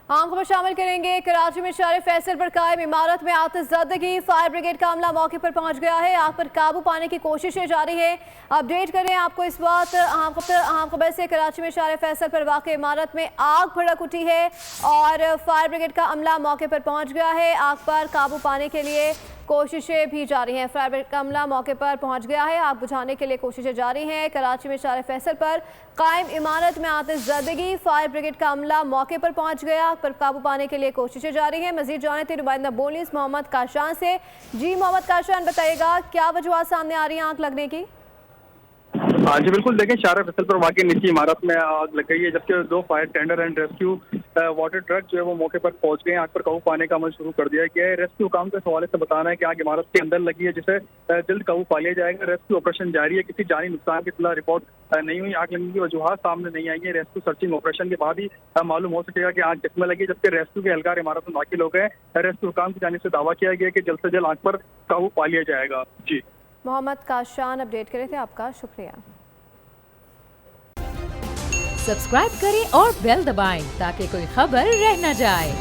आम खबर शामिल करेंगे। कराची में शहर फैसल पर कायम इमारत में आतिशज़दगी, फायर ब्रिगेड का अमला मौके पर पहुंच गया है। आग पर काबू पाने की कोशिशें जारी है। अपडेट करें आपको इस वक्त अहम खबर से। कराची में शहर फैसल पर वाक़ इमारत में आग भड़क उठी है और फायर ब्रिगेड का अमला मौके पर पहुंच गया है। आग पर काबू पाने के लिए कोशिशें भी जारी हैं। फायर ब्रिगेड का अमला मौके पर पहुंच गया है। आग बुझाने के लिए कोशिशें जारी हैं। कराची में शहर फैसल पर कायम इमारत में आतिशज़दगी, फायर ब्रिगेड का अमला मौके पर पहुंच गया। आग पर काबू पाने के लिए कोशिशें जारी हैं। मजीद जाने थे नुमाइंदा बोलीस मोहम्मद काशान से। जी मोहम्मद काशान, बताइएगा क्या वजूहत सामने आ रही है आग लगने की? हाँ जी बिल्कुल, देखें शाहरा फैसल पर वाकई निजी इमारत में आग लग गई है, जबकि 2 fire tender and rescue water truck जो है वो मौके पर पहुंच गए हैं। आग पर काबू पाने का अमल शुरू कर दिया गया है। रेस्क्यू काम के हवाले से बताना है कि आग इमारत के अंदर लगी है, जिसे जल्द काबू पा लिया जाएगा। रेस्क्यू ऑपरेशन जारी है। किसी जानी नुकसान की फिलहाल रिपोर्ट नहीं हुई। आग लगने की वजूहत सामने नहीं आई है। रेस्क्यू सर्चिंग ऑपरेशन के बाद ही मालूम हो सकेगा कि आग किसमें लगी, जबकि रेस्क्यू के एहलकार इमारत में दाखिल हो गए। रेस्क्यू काम की जानिब से दावा किया गया कि जल्द से जल्द आग पर काबू पा लिया जाएगा। जी मोहम्मद काशान अपडेट करे थे, आपका शुक्रिया। सब्सक्राइब करें और बेल दबाएं ताकि कोई खबर रह न जाए।